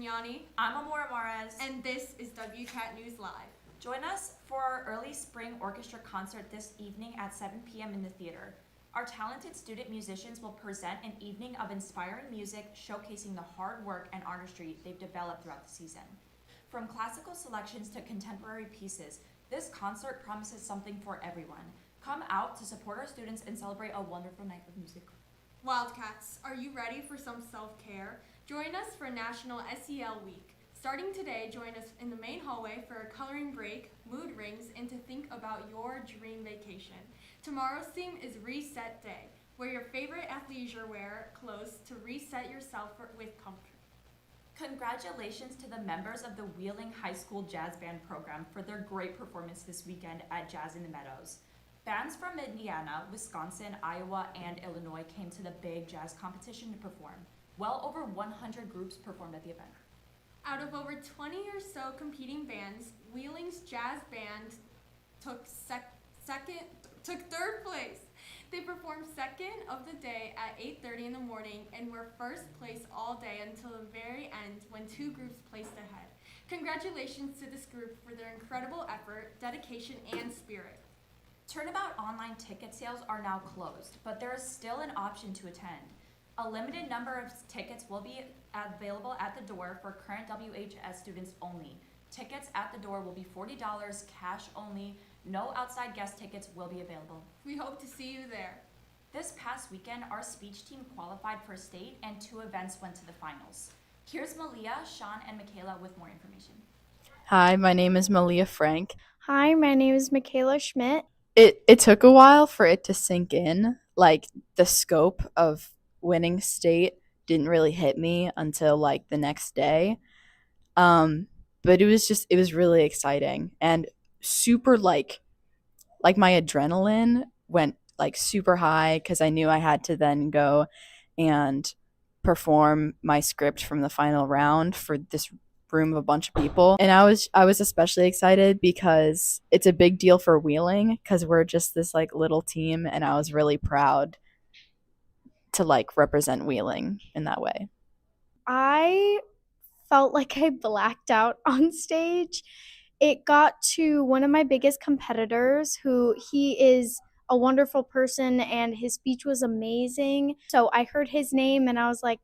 Vignani. I'm Amora Mares. And this is WCAT News Live. Join us for our early spring orchestra concert this evening at 7 p.m. in the theater. Our talented student musicians will present an evening of inspiring music showcasing the hard work and artistry they've developed throughout the season. From classical selections to contemporary pieces, this concert promises something for everyone. Come out to support our students and celebrate a wonderful night of music. Wildcats, are you ready for some self-care? Join us for National SEL Week. Starting today, join us in the main hallway for a coloring break, mood rings, and to think about your dream vacation. Tomorrow's theme is Reset Day. Wear your favorite athleisure wear clothes to reset yourself with comfort. Congratulations to the members of the Wheeling High School Jazz Band program for their great performance this weekend at Jazz in the Meadows. Bands from Indiana, Wisconsin, Iowa, and Illinois came to the big jazz competition to perform. Well over 100 groups performed at the event. Out of over 20 or so competing bands, Wheeling's jazz band took third place. They performed second of the day at 8:30 in the morning and were first place all day until the very end when two groups placed ahead. Congratulations to this group for their incredible effort, dedication, and spirit. Turnabout online ticket sales are now closed, but there is still an option to attend. A limited number of tickets will be available at the door for current WHS students only. Tickets at the door will be $40, cash only. No outside guest tickets will be available. We hope to see you there. This past weekend, our speech team qualified for state and 2 events went to the finals. Here's Malia, Sean, and Michaela with more information. Hi, my name is Malia Frank. Hi, my name is Michaela Schmidt. It took a while for it to sink in. Like, the scope of winning state didn't really hit me until like the next day. But it was really exciting and super like my adrenaline went like super high because I knew I had to then go and perform my script from the final round for this room of a bunch of people. And I was especially excited because it's a big deal for Wheeling because we're just this like little team, and I was really proud to like represent Wheeling in that way. I felt like I blacked out on stage. It got to one of my biggest competitors, who he is a wonderful person and his speech was amazing. So I heard his name and I was like,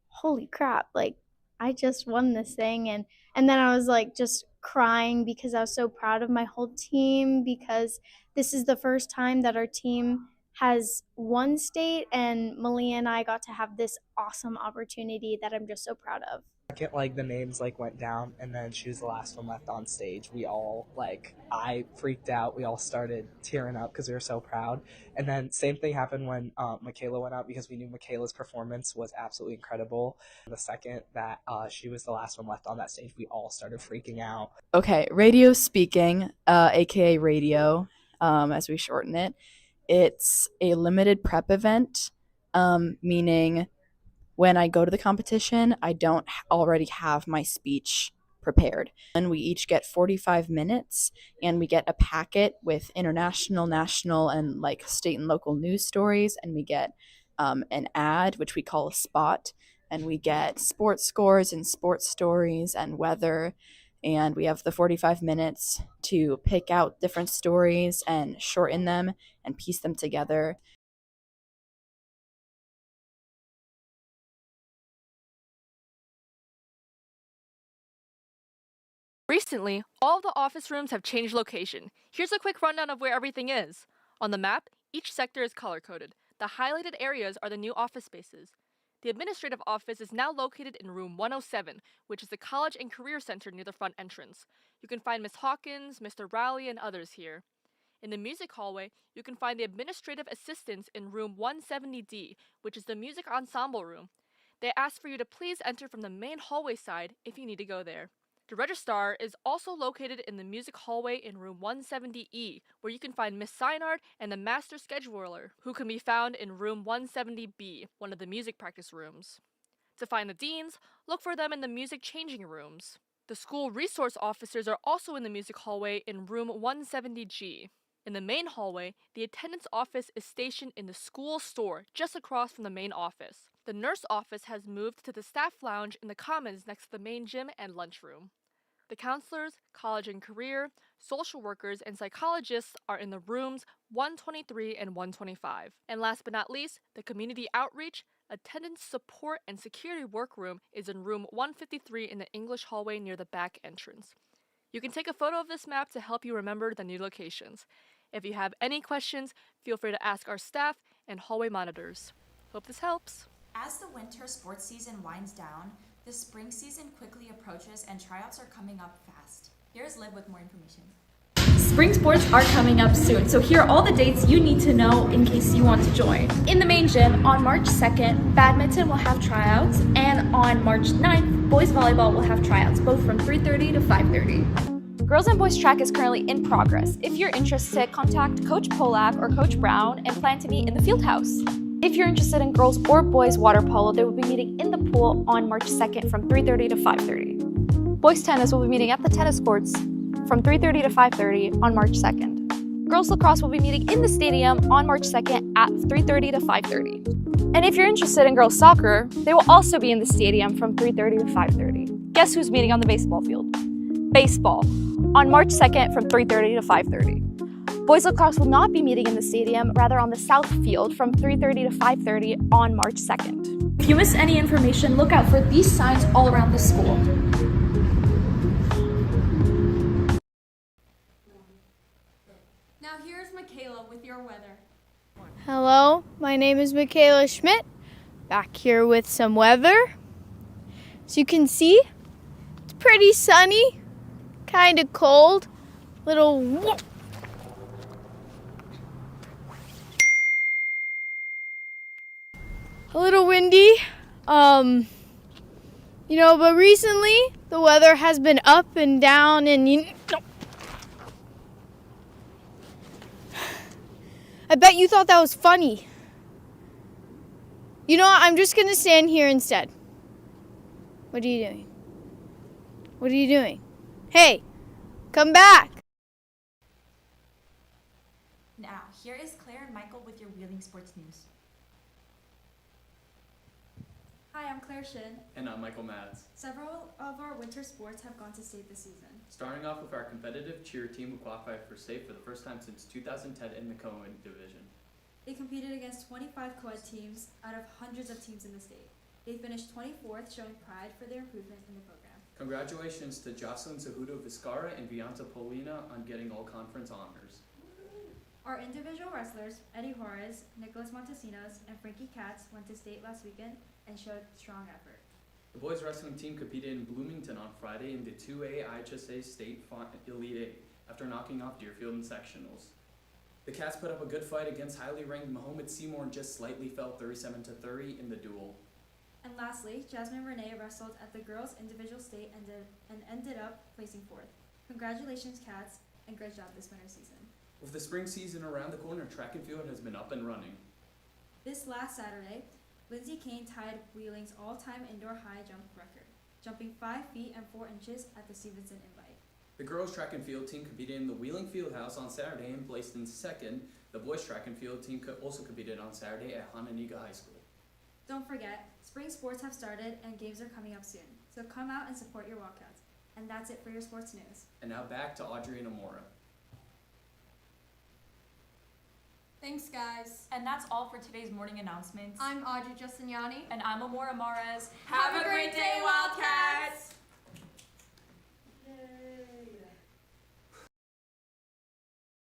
holy crap, like I just won this thing. And then I was like just crying because I was so proud of my whole team, because this is the first time that our team has won state, and Malia and I got to have this awesome opportunity that I'm just so proud of. Like the names like went down and then she was the last one left on stage. We all I freaked out. We all started tearing up because we were so proud. And then same thing happened when Michaela went out, because we knew Michaela's performance was absolutely incredible. The second that she was the last one left on that stage, we all started freaking out. Okay, radio speaking, aka radio, as we shorten it. It's a limited prep event, meaning when I go to the competition, I don't already have my speech prepared. And we each get 45 minutes, and we get a packet with international, national, and like state and local news stories. And we get an ad, which we call a spot. And we get sports scores and sports stories and weather. And we have the 45 minutes to pick out different stories and shorten them and piece them together. Recently, all the office rooms have changed location. Here's a quick rundown of where everything is. On the map, each sector is color-coded. The highlighted areas are the new office spaces. The administrative office is now located in room 107, which is the college and career center near the front entrance. You can find Miss Hawkins, Mr. Rowley, and others here. In the music hallway, you can find the administrative assistants in room 170D, which is the music ensemble room. They ask for you to please enter from the main hallway side if you need to go there. The registrar is also located in the music hallway in room 170E, where you can find Miss Synard and the master scheduler, who can be found in room 170B, one of the music practice rooms. To find the deans, look for them in the music changing rooms. The school resource officers are also in the music hallway in room 170G. In the main hallway, the attendance office is stationed in the school store just across from the main office. The nurse office has moved to the staff lounge in the commons next to the main gym and lunchroom. The counselors, college and career, social workers, and psychologists are in the rooms 123 and 125. And last but not least, the community outreach, attendance support, and security workroom is in room 153 in the English hallway near the back entrance. You can take a photo of this map to help you remember the new locations. If you have any questions, feel free to ask our staff and hallway monitors. Hope this helps. As the winter sports season winds down, the spring season quickly approaches and tryouts are coming up fast. Here's Liv with more information. Spring sports are coming up soon, so here are all the dates you need to know in case you want to join. In the main gym, on March 2nd, badminton will have tryouts, and on March 9th, boys volleyball will have tryouts, both from 3:30 to 5:30. Girls and boys track is currently in progress. If you're interested, contact Coach Polak or Coach Brown and plan to meet in the field house. If you're interested in girls or boys water polo, they will be meeting in the pool on March 2nd from 3:30 to 5:30. Boys tennis will be meeting at the tennis courts from 3:30 to 5:30 on March 2nd. Girls lacrosse will be meeting in the stadium on March 2nd at 3:30 to 5:30. And if you're interested in girls soccer, they will also be in the stadium from 3:30 to 5:30. Guess who's meeting on the baseball field? Baseball on March 2nd from 3:30 to 5:30. Boys lacrosse will not be meeting in the stadium, rather on the south field from 3:30 to 5:30 on March 2nd. If you miss any information, look out for these signs all around the school. Now here's Michaela with your weather. Hello, my name is Michaela Schmidt, back here with some weather. As you can see, it's pretty sunny, kind of cold, a little windy, but recently the weather has been up and down, and I bet you thought that was funny. You know what? I'm just going to stand here instead. What are you doing? What are you doing? Hey, come back. Now, here is Claire and Michael with your Wheeling Sports News. Hi, I'm Claire Shin. And I'm Michael Mads. Several of our winter sports have gone to state this season. Starting off with our competitive cheer team who qualified for state for the first time since 2010 in the co-ed division. They competed against 25 co-ed teams out of hundreds of teams in the state. They finished 24th, showing pride for their improvement in the program. Congratulations to Jocelyn Cejudo Vizcarra and Vianta Polina on getting all conference honors. Our individual wrestlers, Eddie Juarez, Nicholas Montesinos, and Frankie Katz, went to state last weekend and showed strong effort. The boys wrestling team competed in Bloomington on Friday in the 2A IHSA State Elite 8 after knocking off Deerfield in sectionals. The Cats put up a good fight against highly ranked Mahomet Seymour and just slightly fell 37-30 in the duel. And lastly, Jasmine Renee wrestled at the girls' individual state and ended up placing 4th. Congratulations, Cats, and great job this winter season. With the spring season around the corner, track and field has been up and running. This last Saturday, Lindsay Kane tied Wheeling's all-time indoor high jump record, jumping 5 feet and 4 inches at the Stevenson Invite. The girls' track and field team competed in the Wheeling Fieldhouse on Saturday and placed in second. The boys' track and field team also competed on Saturday at Hananiga High School. Don't forget, spring sports have started and games are coming up soon, so come out and support your Wildcats. And that's it for your sports news. And now back to Audrey and Amora. Thanks, guys. And that's all for today's morning announcements. I'm Audrey Justiniani. And I'm Amora Mares. Have a great day!